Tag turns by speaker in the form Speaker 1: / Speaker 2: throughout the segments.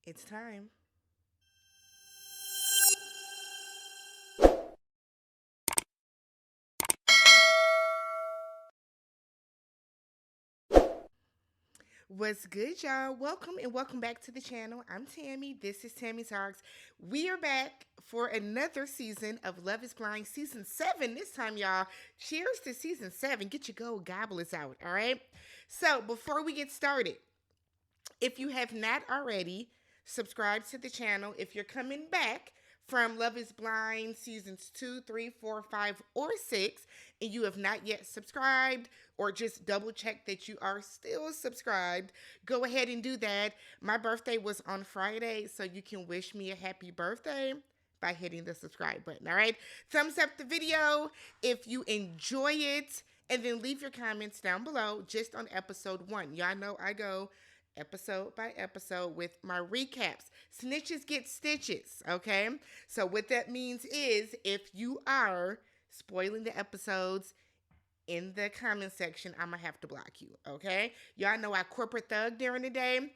Speaker 1: It's time. What's good, y'all? Welcome and welcome back to the channel. I'm Tammy. This is Tammy Talks. We are back for another season of Love is Blind, season 7 this time, y'all. Cheers to season 7. Get your gold gobblers out, all right? So, before we get started, if you have not already, subscribe to the channel. If you're coming back from Love is Blind seasons 2, 3, 4, 5, or 6, and you have not yet subscribed, or just double check that you are still subscribed, go ahead and do that. My birthday was on Friday, so you can wish me a happy birthday by hitting the subscribe button. All right, thumbs up the video if you enjoy it, and then leave your comments down below just on episode 1. Y'all know I go episode by episode with my recaps. Snitches get stitches, okay? So what that means is if you are spoiling the episodes in the comment section, I'm gonna have to block you, okay? Y'all know I corporate thug during the day,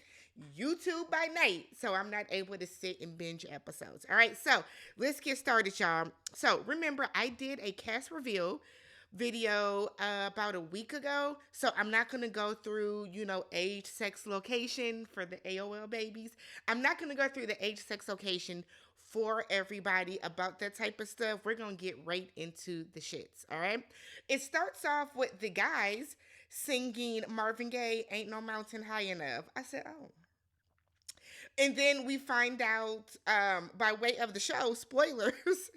Speaker 1: YouTube by night, so I'm not able to sit and binge episodes. All right, so let's get started, y'all. So remember, I did a cast reveal video about a week ago. So I'm not going to go through, age, sex, location for the AOL babies. I'm not going to go through the age, sex, location for everybody about that type of stuff. We're going to get right into the shits, all right? It starts off with the guys singing Marvin Gaye, Ain't No Mountain High Enough. I said, oh. And then we find out by way of the show, spoilers,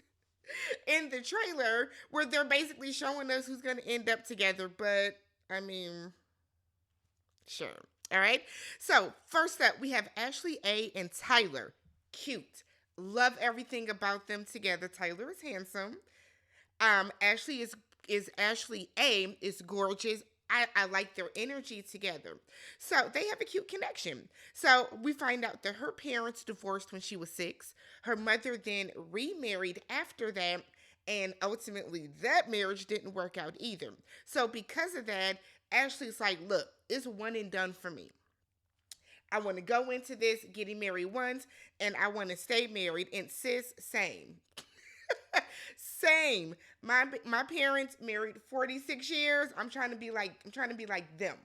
Speaker 1: in the trailer where they're basically showing us who's going to end up together. But, I mean, sure. All right. So, first up, we have Ashley A. and Tyler. Cute. Love everything about them together. Tyler is handsome. Ashley is Ashley A is gorgeous. I like their energy together. So they have a cute connection. So we find out that her parents divorced when she was 6. Her mother then remarried after that. And ultimately, that marriage didn't work out either. So because of that, Ashley's like, look, it's one and done for me. I want to go into this getting married once, and I want to stay married. And sis, same. Same. My parents married 46 years. I'm trying to be like them.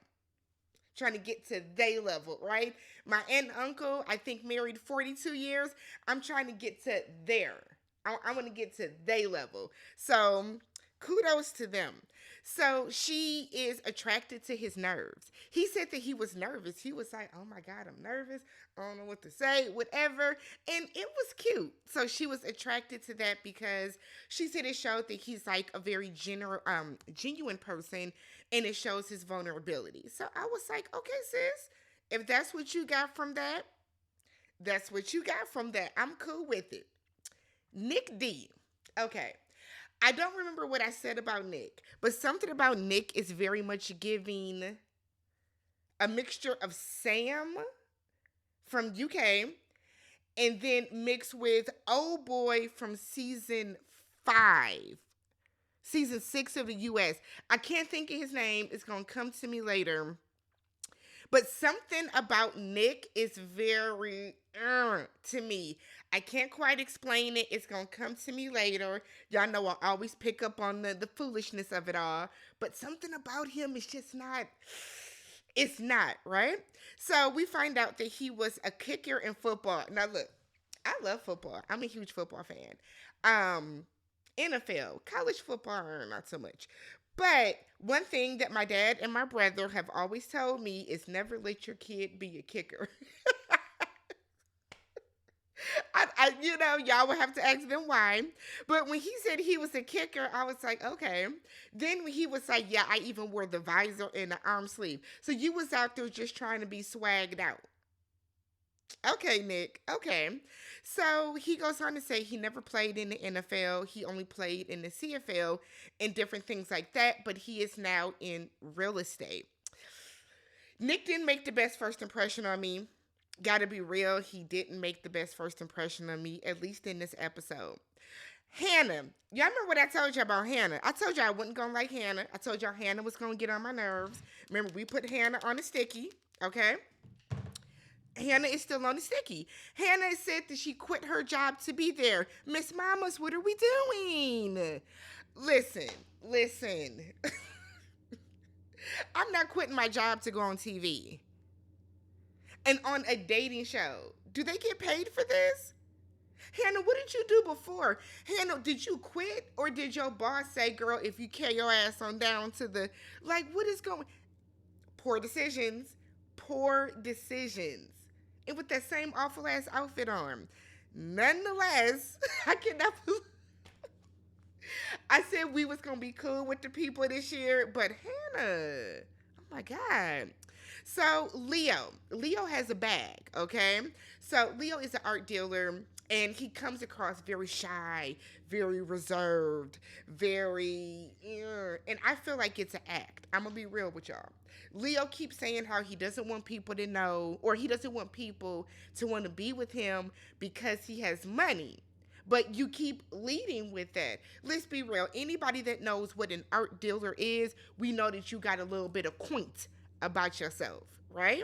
Speaker 1: Trying to get to their level, right? My aunt and uncle, I think, married 42 years. I'm trying to get to their. I want to get to their level. So kudos to them. So she is attracted to his nerves. He said that he was nervous. He was like, oh my God, I'm nervous. I don't know what to say, whatever. And it was cute. So she was attracted to that because she said it showed that he's like a very genuine person, and it shows his vulnerability. So I was like, okay, sis, if that's what you got from that, that's what you got from that. I'm cool with it. Nick D. Okay. I don't remember what I said about Nick, but something about Nick is very much giving a mixture of Sam from UK and then mixed with Oh Boy from season 5, season 6 of the US. I can't think of his name. It's going to come to me later. But something about Nick is very to me. I can't quite explain it. It's going to come to me later. Y'all know I always pick up on the foolishness of it all. But something about him is just not, it's not, right? So we find out that he was a kicker in football. Now, look, I love football. I'm a huge football fan. NFL, college football, not so much. But one thing that my dad and my brother have always told me is never let your kid be a kicker. Y'all would have to ask them why. But when he said he was a kicker, I was like, okay. Then when he was like, yeah, I even wore the visor and the arm sleeve. So you was out there just trying to be swagged out. Okay, Nick. Okay. So he goes on to say he never played in the NFL. He only played in the CFL and different things like that. But he is now in real estate. Nick didn't make the best first impression on me. Gotta be real, he didn't make the best first impression on me, at least in this episode. Hannah. Y'all remember what I told you about Hannah? I told you I wasn't gonna like Hannah. I told y'all Hannah was gonna get on my nerves. Remember, we put Hannah on a sticky, okay? Hannah is still on the sticky. Hannah said that she quit her job to be there. Miss Mamas, what are we doing? Listen, listen. I'm not quitting my job to go on TV and on a dating show. Do they get paid for this? Hannah, what did you do before? Hannah, did you quit or did your boss say, girl, if you carry your ass on down to the, like, what is going, poor decisions, poor decisions. And with that same awful ass outfit on. Nonetheless, I cannot believe, I said we was gonna be cool with the people this year, but Hannah, oh my God. So Leo has a bag, okay? So Leo is an art dealer and he comes across very shy, very reserved, very, and I feel like it's an act. I'm gonna be real with y'all. Leo keeps saying how he doesn't want people to know, or he doesn't want people to want to be with him because he has money. But you keep leading with that. Let's be real. Anybody that knows what an art dealer is, we know that you got a little bit of quaint about yourself, right?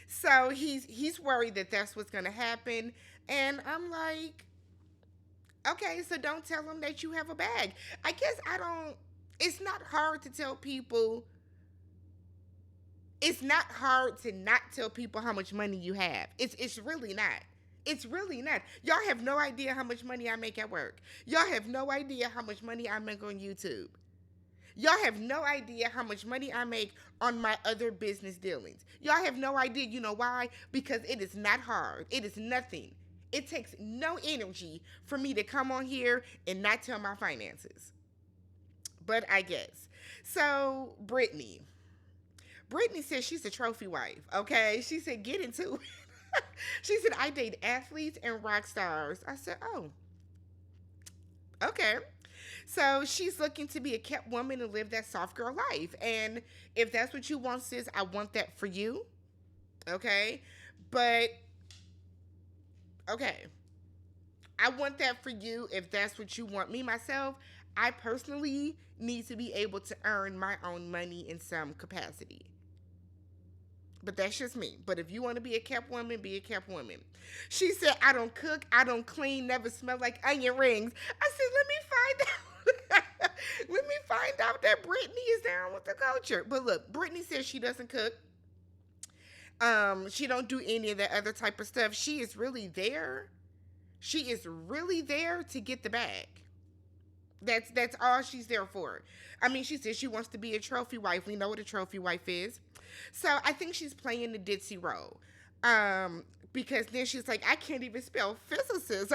Speaker 1: So he's worried that that's what's gonna happen, and I'm like, okay, so don't tell him that you have a bag. I guess I don't. It's not hard to tell people. It's not hard to not tell people how much money you have. It's really not. It's really not. Y'all have no idea how much money I make at work. Y'all have no idea how much money I make on YouTube. Y'all have no idea how much money I make on my other business dealings. Y'all have no idea. You know why? Because it is not hard. It is nothing. It takes no energy for me to come on here and not tell my finances. But I guess. So, Brittany says she's a trophy wife, okay? She said, get into it. She said, I date athletes and rock stars. I said, oh, okay. So she's looking to be a kept woman and live that soft girl life. And if that's what you want, sis, I want that for you. Okay. But, okay. I want that for you if that's what you want. Me, myself, I personally need to be able to earn my own money in some capacity. But that's just me. But if you want to be a kept woman, be a kept woman. She said, I don't cook, I don't clean, never smell like onion rings. I said, let me find out. Let me find out that Brittany is down with the culture. But look, Brittany says she doesn't cook. She don't do any of that other type of stuff. She is really there. She is really there to get the bag. That's all she's there for. I mean, she says she wants to be a trophy wife. We know what a trophy wife is. So I think she's playing the ditzy role. Because then she's like, I can't even spell physicist.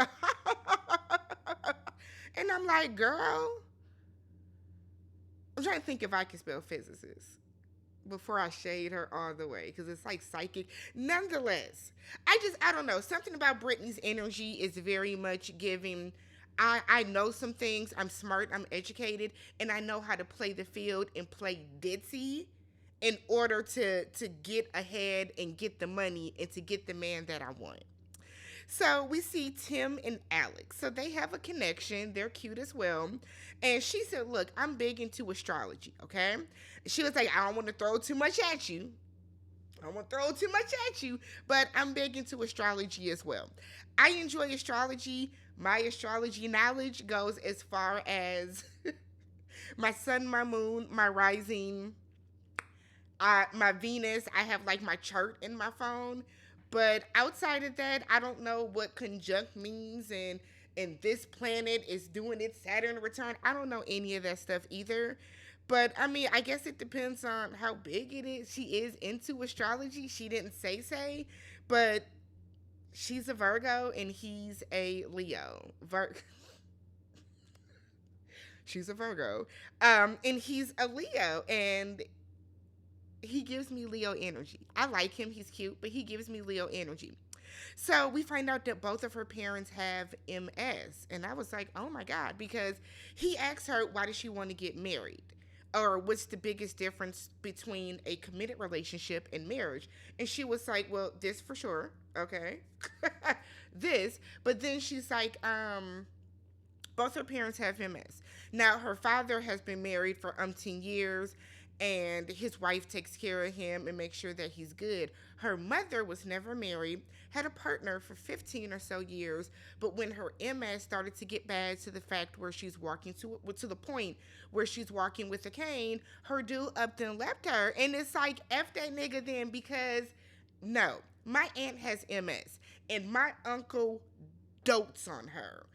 Speaker 1: And I'm like, girl, I'm trying to think if I can spell physicist before I shade her all the way, because it's like psychic. Nonetheless, I don't know. Something about Brittany's energy is very much giving. I know some things. I'm smart. I'm educated. And I know how to play the field and play ditzy in order to get ahead and get the money and to get the man that I want. So we see Tim and Alex. So they have a connection. They're cute as well. And she said, look, I'm big into astrology, okay? She was like, I don't want to throw too much at you. I don't want to throw too much at you, but I'm big into astrology as well. I enjoy astrology. My astrology knowledge goes as far as my sun, my moon, my rising, my Venus. I have like my chart in my phone. But outside of that, I don't know what conjunct means and this planet is doing its Saturn return. I don't know any of that stuff either. But I mean, I guess it depends on how big it is. She is into astrology. She didn't say, but she's a Virgo and he's a Leo. She's a Virgo. And he's a Leo, and he gives me Leo energy. I like him. He's cute, but he gives me Leo energy. So we find out that both of her parents have MS. And I was like, oh my God, because he asked her, why does she want to get married? Or what's the biggest difference between a committed relationship and marriage? And she was like, well, this for sure. Okay. This. But then she's like, both her parents have MS. Now, her father has been married for umpteen years, and his wife takes care of him and makes sure that he's good. Her mother was never married, had a partner for 15 or so years, but when her MS started to get bad to the fact where she's walking to the point where she's walking with a cane, her dude upped and left her. And it's like, F that nigga then, because no, my aunt has MS and my uncle dotes on her.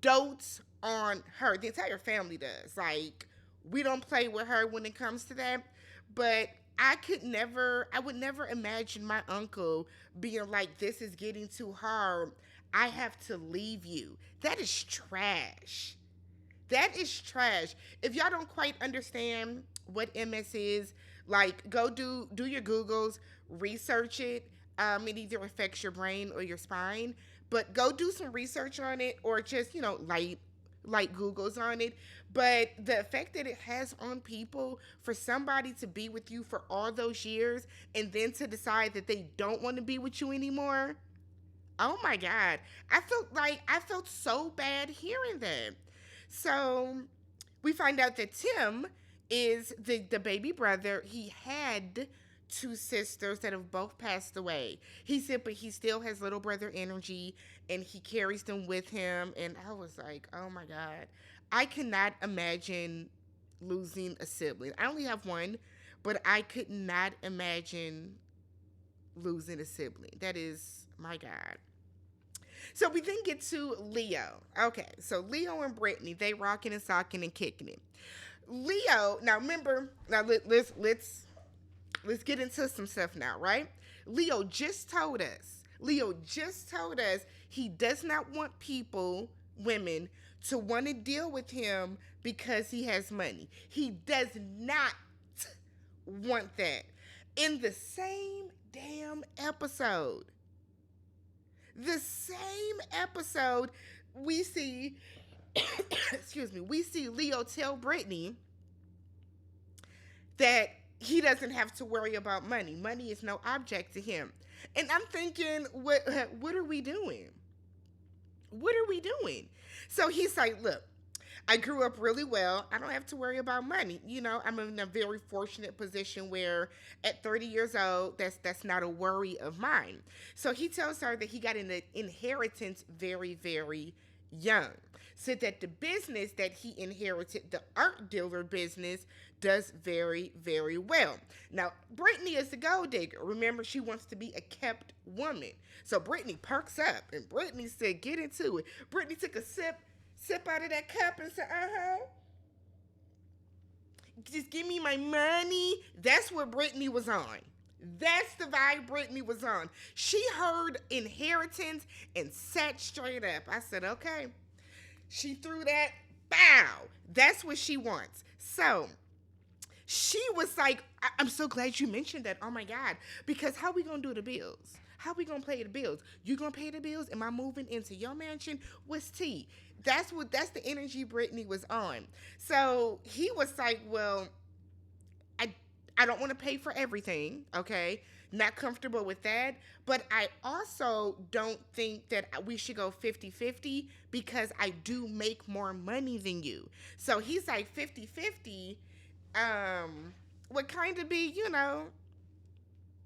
Speaker 1: Dotes on her. The entire family does. Like, we don't play with her when it comes to that. But I would never imagine my uncle being like, this is getting too hard. I have to leave you. That is trash. That is trash. If y'all don't quite understand what MS is, like, go do your Googles, research it. It either affects your brain or your spine, but go do some research on it, or just light Googles on it. But the effect that it has on people, for somebody to be with you for all those years and then to decide that they don't want to be with you anymore. Oh my God. I felt so bad hearing that. So we find out that Tim is the baby brother. He had two sisters that have both passed away. He said, but he still has little brother energy and he carries them with him. And I was like, oh my God, I cannot imagine losing a sibling. I only have one, but I could not imagine losing a sibling. That is, my God. So we then get to Leo. Okay, so Leo and Brittany, they rocking and socking and kicking it. Leo, now remember, let's get into some stuff now, right? Leo just told us he does not want women, to want to deal with him because he has money. He does not want that. In the same damn episode, we see, excuse me, we see Leo tell Brittany that he doesn't have to worry about money. Money is no object to him. And I'm thinking, what are we doing? What are we doing? So he's like, look, I grew up really well. I don't have to worry about money. You know, I'm in a very fortunate position where at 30 years old, that's not a worry of mine. So he tells her that he got an inheritance very, very young. Said that the business that he inherited, the art dealer business, does very, very well. Now, Brittany is the gold digger. Remember, she wants to be a kept woman. So Brittany perks up, and Brittany said, get into it. Brittany took a sip out of that cup and said, just give me my money. That's what Brittany was on. That's the vibe Brittany was on. She heard inheritance and sat straight up. I said, okay. She threw that, bow. That's what she wants. So she was like, I'm so glad you mentioned that. Oh my God. Because how we going to do the bills? How we going to pay the bills? You going to pay the bills? Am I moving into your mansion? What's tea? That's the energy Brittany was on. So he was like, well, I don't want to pay for everything, okay? Not comfortable with that. But I also don't think that we should go 50-50 because I do make more money than you. So he's like 50-50 would kind of be,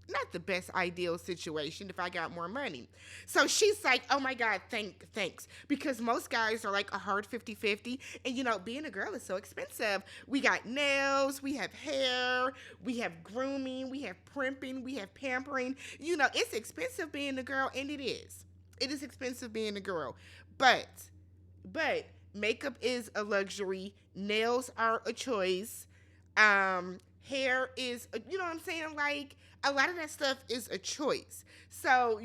Speaker 1: not the best ideal situation if I got more money. So she's like, oh my God, thanks. Because most guys are like a hard 50-50. And being a girl is so expensive. We got nails, we have hair, we have grooming, we have primping, we have pampering. It's expensive being a girl, and it is. It is expensive being a girl. But makeup is a luxury. Nails are a choice. Hair is, you know what I'm saying? Like, a lot of that stuff is a choice. So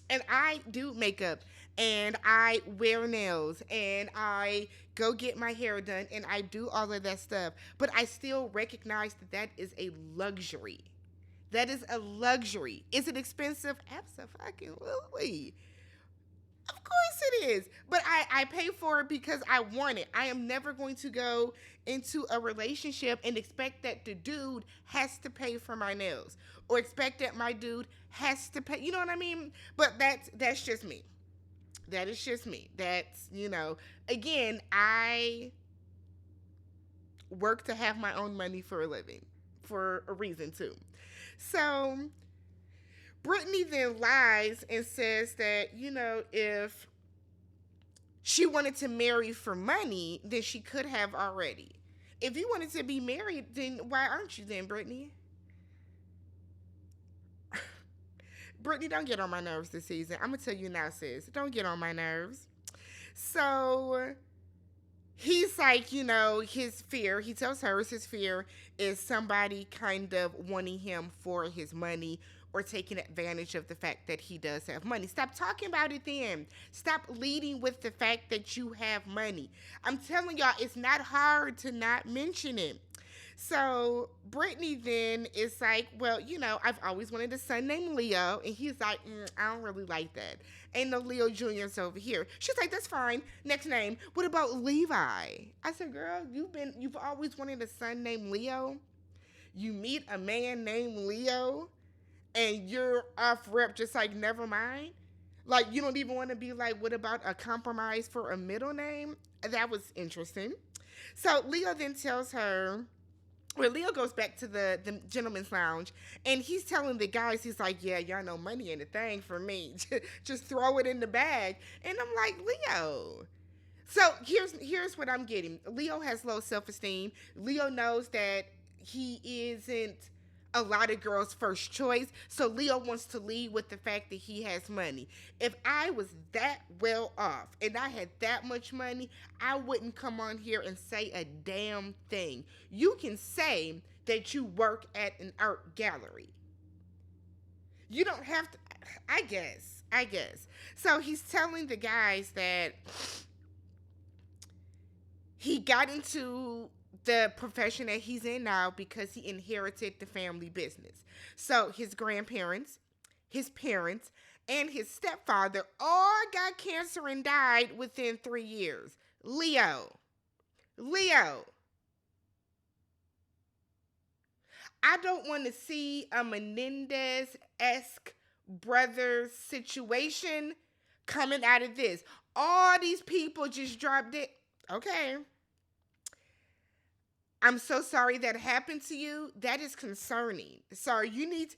Speaker 1: and I do makeup, and I wear nails, and I go get my hair done, and I do all of that stuff. But I still recognize that is a luxury. That is a luxury. Is it expensive? Absolutely. Of course it is. But I pay for it because I want it. I am never going to go into a relationship and expect that the dude has to pay for my nails, or expect that my dude has to pay. You know what I mean? But that's just me. That is just me. That's, again, I work to have my own money for a living, for a reason too. So Brittany then lies and says that, if she wanted to marry for money, then she could have already. If you wanted to be married, then why aren't you then, Brittany? Brittany, don't get on my nerves this season. I'm going to tell you now, sis. Don't get on my nerves. So he's like, his fear, he tells her his fear is somebody kind of wanting him for his money or taking advantage of the fact that he does have money. Stop talking about it then. Stop leading with the fact that you have money. I'm telling y'all, it's not hard to not mention it. So Brittany then is like, well, I've always wanted a son named Leo. And he's like, I don't really like that. Ain't no Leo Jr.'s over here. She's like, that's fine. Next name. What about Levi? I said, girl, you've always wanted a son named Leo. You meet a man named Leo and you're off rep just like, never mind. Like, you don't even want to be like, what about a compromise for a middle name? That was interesting. So Leo then tells her, well, Leo goes back to the gentleman's lounge and he's telling the guys, he's like, yeah, y'all know money ain't a thing for me. Just throw it in the bag. And I'm like, Leo. So here's what I'm getting. Leo has low self-esteem. Leo knows that he isn't a lot of girls' first choice. So Leo wants to lead with the fact that he has money. If I was that well off and I had that much money, I wouldn't come on here and say a damn thing. You can say that you work at an art gallery. You don't have to, I guess. So he's telling the guys that he got into the profession that he's in now because he inherited the family business. So his grandparents, his parents, and his stepfather all got cancer and died within 3 years. Leo. I don't want to see a Menendez-esque brothers situation coming out of this. All these people just dropped it. Okay. I'm so sorry that happened to you. That is concerning. Sorry, you need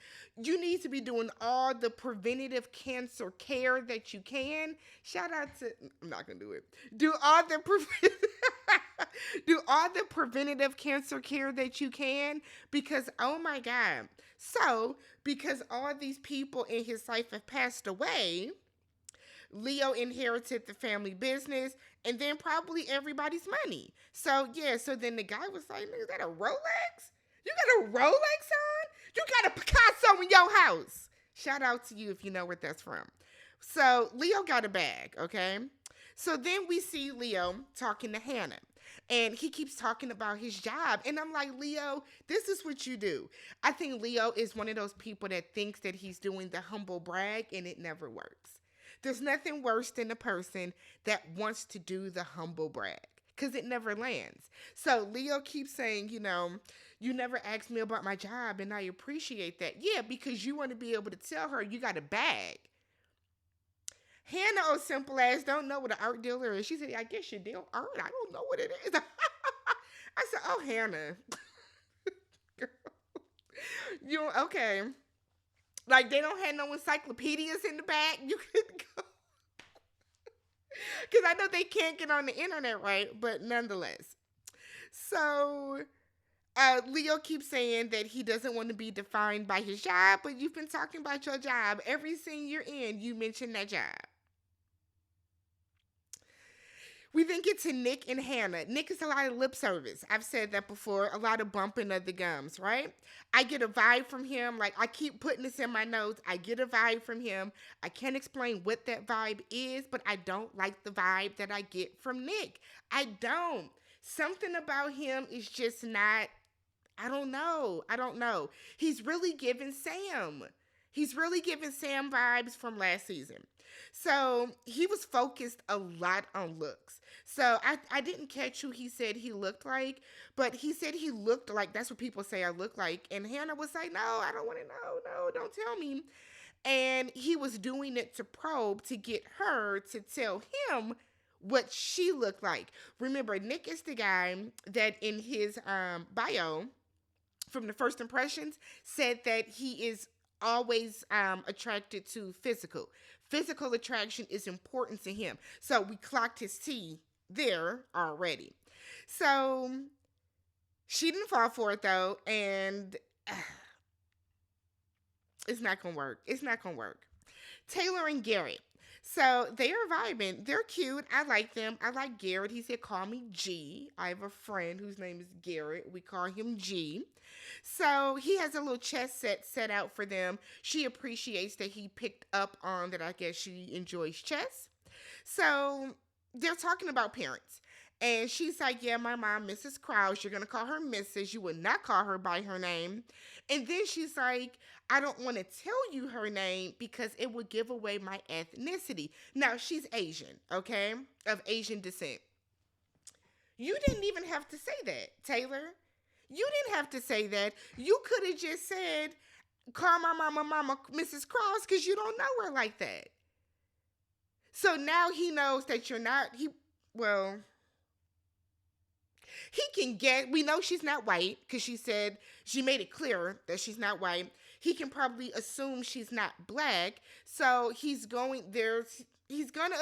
Speaker 1: to be doing all the preventative cancer care that you can. Shout out to, I'm not gonna do it. Do all the preventative cancer care that you can, because oh my God. So because all these people in his life have passed away, Leo inherited the family business and then probably everybody's money. So then the guy was like, is that a Rolex? You got a Rolex on? You got a Picasso in your house. Shout out to you if you know where that's from. So Leo got a bag, okay? So then we see Leo talking to Hannah. And he keeps talking about his job. And I'm like, Leo, this is what you do. I think Leo is one of those people that thinks that he's doing the humble brag and it never works. There's nothing worse than a person that wants to do the humble brag because it never lands. So Leo keeps saying, you never asked me about my job and I appreciate that. Yeah, because you want to be able to tell her you got a bag. Hannah, oh simple ass, don't know what an art dealer is. She said, I guess you deal art. I don't know what it is. I said, oh, Hannah. Okay. Like, they don't have no encyclopedias in the back. You could go. Because I know they can't get on the internet, right? But nonetheless. So, Leo keeps saying that he doesn't want to be defined by his job, but you've been talking about your job. Every scene you're in, you mention that job. We then get to Nick and Hannah. Nick is a lot of lip service. I've said that before. A lot of bumping of the gums, right? I get a vibe from him. Like, I keep putting this in my notes. I get a vibe from him. I can't explain what that vibe is, but I don't like the vibe that I get from Nick. I don't. Something about him is just not, I don't know. He's really giving Sam. Vibes from last season. So he was focused a lot on looks. So I didn't catch who he said he looked like, but he said he looked like, that's what people say I look like. And Hannah was like, no, I don't want to know. No, don't tell me. And he was doing it to probe to get her to tell him what she looked like. Remember, Nick is the guy that in his bio from the first impressions said that he is always attracted to physical. Physical attraction is important to him. So we clocked his T there already. So she didn't fall for it though, and it's not gonna work. It's not gonna work. Taylor and Garrett. So they are vibing. They're cute. I like them. I like Garrett. He said, call me G. I have a friend whose name is Garrett. We call him G. So he has a little chess set out for them. She appreciates that he picked up on that. I guess she enjoys chess. So they're talking about parents. And she's like, yeah, my mom, Mrs. Krause, you're going to call her Mrs. You would not call her by her name. And then she's like, I don't want to tell you her name because it would give away my ethnicity. Now, she's Asian, okay, of Asian descent. You didn't even have to say that, Taylor. You didn't have to say that. You could have just said, call my mama Mrs. Krause because you don't know her like that. So now he knows that you're not, well, he can get, we know she's not white because she made it clear that she's not white. He can probably assume she's not black. So he's going to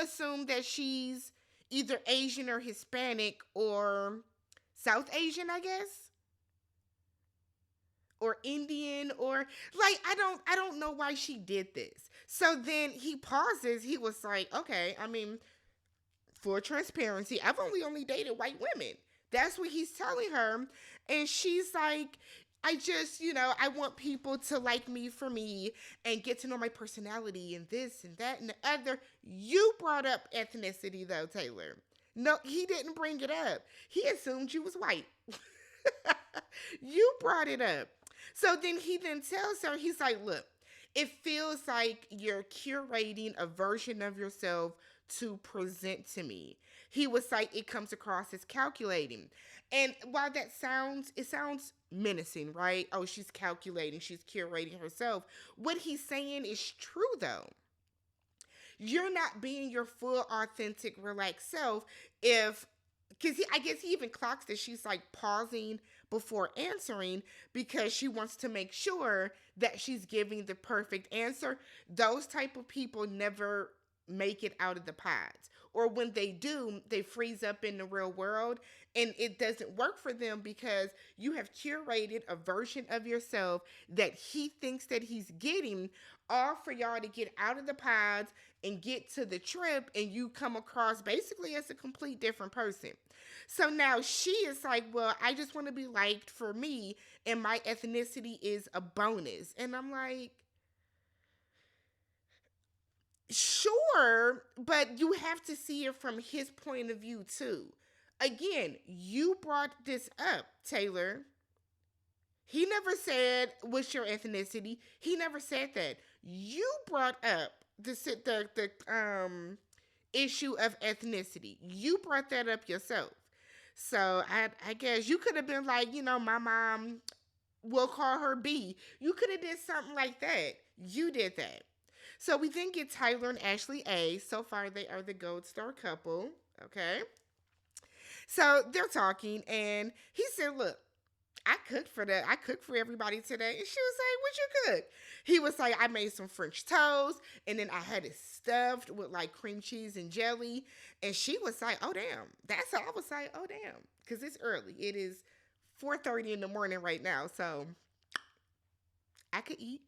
Speaker 1: assume that she's either Asian or Hispanic or South Asian, I guess. Or Indian, or like, I don't know why she did this. So then he pauses. He was like, okay, I mean, for transparency, I've only dated white women. That's what he's telling her. And she's like, I just, I want people to like me for me and get to know my personality and this and that and the other. You brought up ethnicity though, Taylor. No, he didn't bring it up. He assumed you was white. You brought it up. So then he tells her, he's like, look, it feels like you're curating a version of yourself to present to me. He was like, it comes across as calculating. And while it sounds menacing, right? Oh, she's calculating, she's curating herself. What he's saying is true though. You're not being your full, authentic, relaxed self because I guess he even clocks that she's like pausing before answering because she wants to make sure that she's giving the perfect answer. Those type of people never make it out of the pods. Or when they do, they freeze up in the real world and it doesn't work for them because you have curated a version of yourself that he thinks that he's getting, all for y'all to get out of the pods and get to the trip, and you come across basically as a complete different person. So now she is like, well, I just want to be liked for me and my ethnicity is a bonus. And I'm like, sure, but you have to see it from his point of view too. Again, you brought this up, Taylor. He never said, what's your ethnicity? He never said that. You brought up the issue of ethnicity. You brought that up yourself. So I guess you could have been like, my mom, we'll call her B. You could have did something like that. You did that. So we then get Tyler and Ashley A. So far, they are the Gold Star couple. Okay. So they're talking, and he said, look, I cooked for everybody today. And she was like, what you cook? He was like, I made some French toast, and then I had it stuffed with like cream cheese and jelly. And she was like, oh, damn. That's how I was like, oh, damn. Because it's early. It is 4:30 in the morning right now. So I could eat.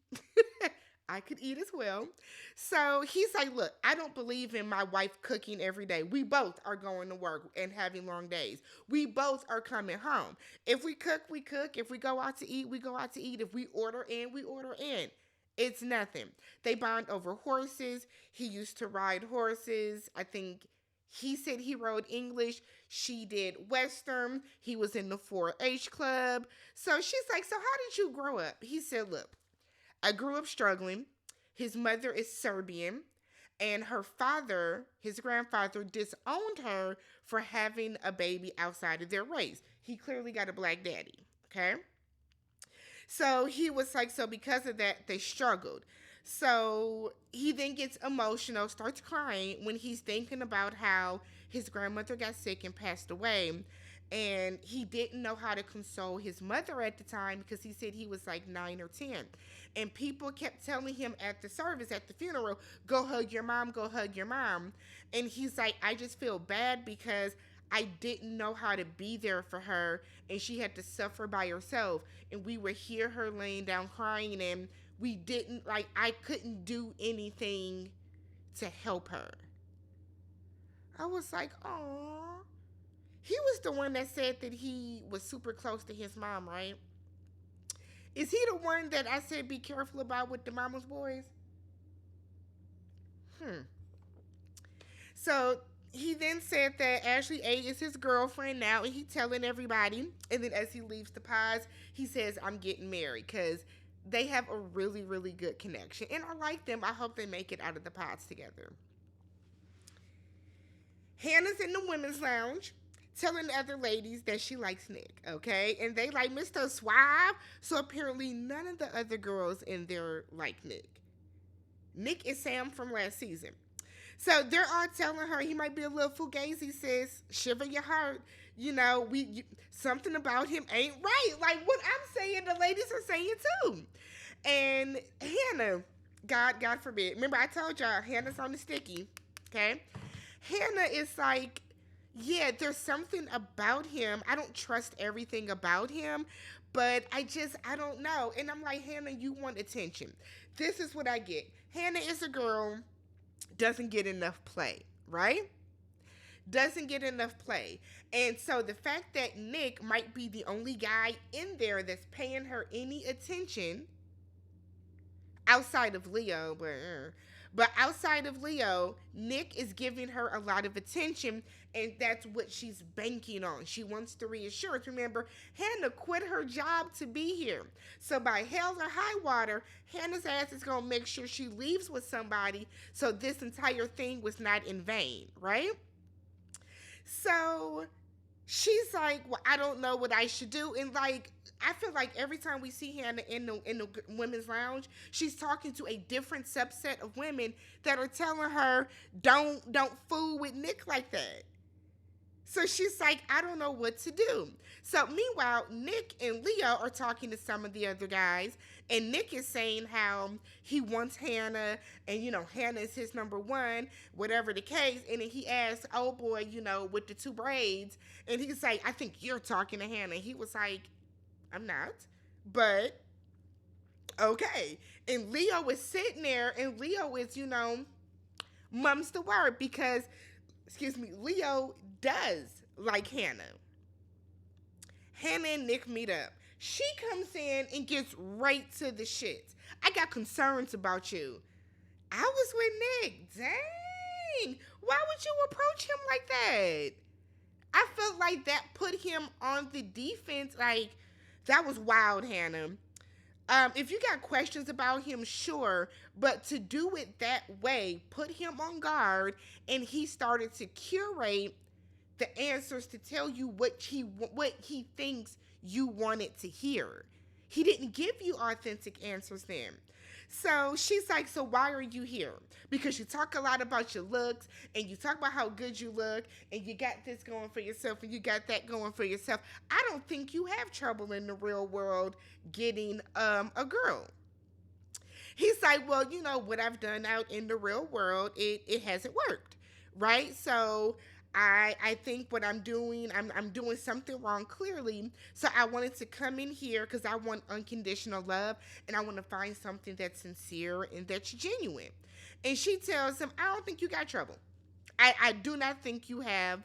Speaker 1: I could eat as well. So he's like, look, I don't believe in my wife cooking every day. We both are going to work and having long days. We both are coming home. If we cook, we cook. If we go out to eat, we go out to eat. If we order in, we order in. It's nothing. They bond over horses. He used to ride horses. I think he said he rode English. She did Western. He was in the 4-H club. So she's like, so how did you grow up? He said, look, I grew up struggling. His mother is Serbian, and her father, his grandfather, disowned her for having a baby outside of their race. He clearly got a black daddy, okay? So he was like, so because of that, they struggled. So he then gets emotional, starts crying when he's thinking about how his grandmother got sick and passed away. And he didn't know how to console his mother at the time because he said he was like 9 or 10. And people kept telling him at the service, at the funeral, go hug your mom, go hug your mom. And he's like, I just feel bad because I didn't know how to be there for her and she had to suffer by herself. And we would hear her laying down crying and we didn't, like, I couldn't do anything to help her. I was like, oh. He was the one that said that he was super close to his mom, right? Is he the one that I said be careful about with the mama's boys? So he then said that Ashley A is his girlfriend now, and he telling everybody. And then as he leaves the pods, he says, I'm getting married, because they have a really, really good connection. And I like them. I hope they make it out of the pods together. Hannah's in the women's lounge telling the other ladies that she likes Nick, okay? And they like Mr. Suave. So apparently none of the other girls in there like Nick. Nick is Sam from last season. So they're all telling her he might be a little fugazi, sis. Shiver your heart. You know, something about him ain't right. Like what I'm saying, the ladies are saying too. And Hannah, God forbid. Remember I told y'all, Hannah's on the sticky, okay? Hannah is like, yeah, there's something about him. I don't trust everything about him, but I don't know. And I'm like, Hannah, you want attention. This is what I get. Hannah is a girl, doesn't get enough play, right? Doesn't get enough play. And so the fact that Nick might be the only guy in there that's paying her any attention outside of Leo, but outside of Leo, Nick is giving her a lot of attention, and that's what she's banking on. She wants the reassurance. Remember, Hannah quit her job to be here. So by hell or high water, Hannah's ass is going to make sure she leaves with somebody so this entire thing was not in vain, right? So she's like, well, I don't know what I should do. And like, I feel like every time we see Hannah in the women's lounge, she's talking to a different subset of women that are telling her, don't fool with Nick like that. So she's like, I don't know what to do. So meanwhile, Nick and Leo are talking to some of the other guys, and Nick is saying how he wants Hannah, and Hannah is his number one, whatever the case. And then he asks, oh boy, with the 2 braids, and he's like, I think you're talking to Hannah. He was like, I'm not, but okay. And Leo is sitting there, and Leo is, mum's the word, because, Leo does like Hannah. Hannah and Nick meet up. She comes in and gets right to the shit. I got concerns about you. I was with Nick. Dang. Why would you approach him like that? I felt like that put him on the defense. Like, that was wild, Hannah. If you got questions about him, sure, but to do it that way, put him on guard, and he started to curate the answers to tell you what he thinks you wanted to hear. He didn't give you authentic answers then. So she's like, so why are you here? Because you talk a lot about your looks, and you talk about how good you look, and you got this going for yourself, and you got that going for yourself. I don't think you have trouble in the real world getting a girl. He's like, well, what I've done out in the real world, it hasn't worked, right? So I think what I'm doing, I'm doing something wrong clearly. So I wanted to come in here because I want unconditional love, and I want to find something that's sincere and that's genuine. And she tells him, I don't think you got trouble. I do not think you have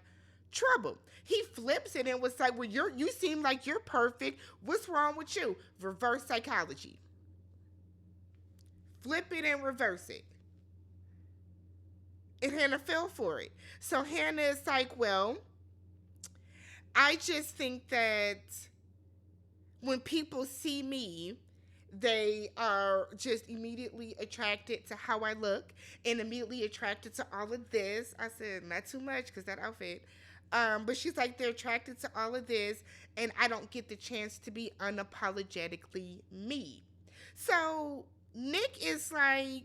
Speaker 1: trouble. He flips it and was like, well, you seem like you're perfect. What's wrong with you? Reverse psychology. Flip it and reverse it. And Hannah fell for it. So Hannah is like, well, I just think that when people see me, they are just immediately attracted to how I look and immediately attracted to all of this. I said, not too much because that outfit. But she's like, they're attracted to all of this, and I don't get the chance to be unapologetically me. So Nick is like,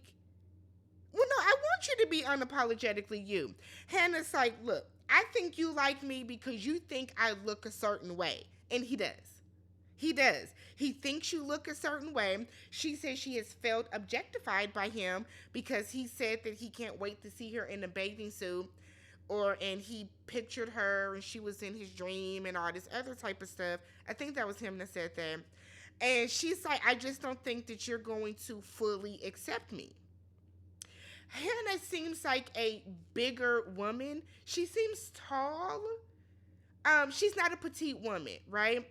Speaker 1: well, no, I want you to be unapologetically you. Hannah's like, look, I think you like me because you think I look a certain way. And he does. He does. He thinks you look a certain way. She says she has felt objectified by him because he said that he can't wait to see her in a bathing suit, and he pictured her and she was in his dream and all this other type of stuff. I think that was him that said that. And she's like, I just don't think that you're going to fully accept me. Hannah seems like a bigger woman. She seems tall. She's not a petite woman, right?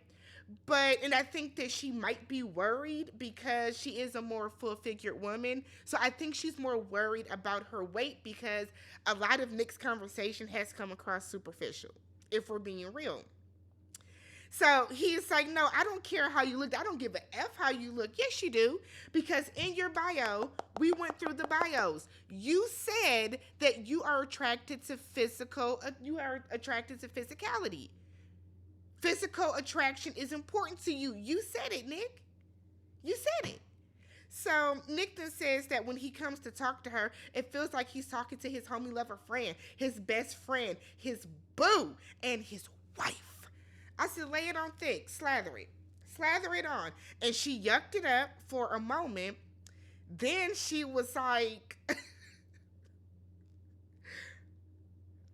Speaker 1: And I think that she might be worried because she is a more full-figured woman. So I think she's more worried about her weight because a lot of Nick's conversation has come across superficial, if we're being real. So he's like, no, I don't care how you look. I don't give a F how you look. Yes, you do. Because in your bio, we went through the bios. You said that you are attracted to physicality. Physical attraction is important to you. You said it, Nick. You said it. So Nick then says that when he comes to talk to her, it feels like he's talking to his homie lover friend, his best friend, his boo, and his wife. I said, lay it on thick, slather it. Slather it on. And she yucked it up for a moment. Then she was like, I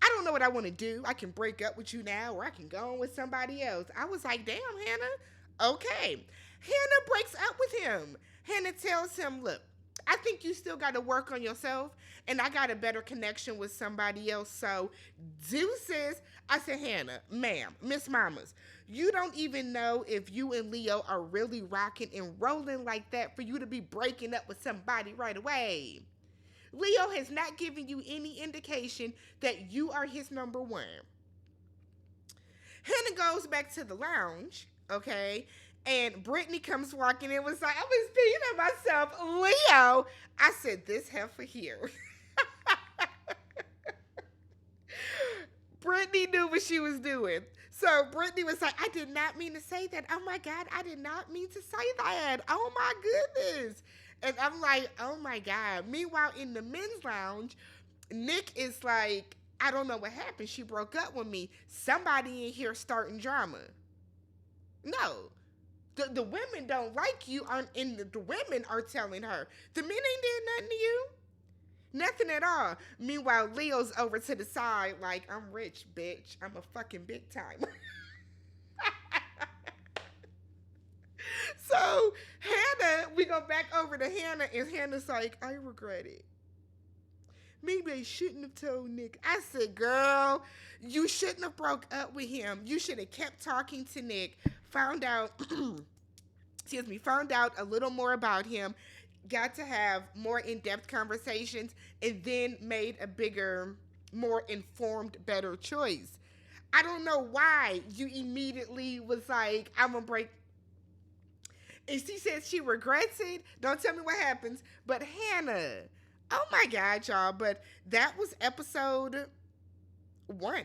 Speaker 1: don't know what I want to do. I can break up with you now or I can go on with somebody else. I was like, damn, Hannah. Okay. Hannah breaks up with him. Hannah tells him, look, I think you still got to work on yourself and I got a better connection with somebody else. So deuces. I said, Hannah, ma'am, Miss Mamas, you don't even know if you and Leo are really rocking and rolling like that for you to be breaking up with somebody right away. Leo has not given you any indication that you are his number one. Hannah goes back to the lounge, okay? And Brittany comes walking in and was like, I was thinking to myself, Leo. I said, this heifer here. Brittany knew what she was doing. So Brittany was like, I did not mean to say that. Oh my God, I did not mean to say that. Oh my goodness. And I'm like, oh my God. Meanwhile, in the men's lounge, Nick is like, I don't know what happened. She broke up with me. Somebody in here starting drama. No. The women don't like you, the women are telling her. The men ain't did nothing to you. Nothing at all. Meanwhile, Leo's over to the side like, I'm rich, bitch. I'm a fucking big timer. So Hannah, we go back over to Hannah, and Hannah's like, I regret it. Maybe I shouldn't have told Nick. I said, girl, you shouldn't have broke up with him. You should have kept talking to Nick, found out a little more about him, got to have more in-depth conversations, and then made a bigger, more informed, better choice. I don't know why you immediately was like, I'm going to break. And she says she regrets it. Don't tell me what happens. But Hannah, oh my God, y'all. But that was episode 1.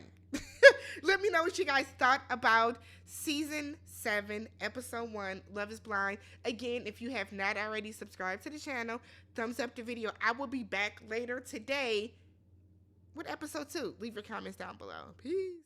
Speaker 1: Let me know what you guys thought about season 7, episode 1, Love is Blind. Again, if you have not already subscribed to the channel, thumbs up the video. I will be back later today with episode 2. Leave your comments down below. Peace.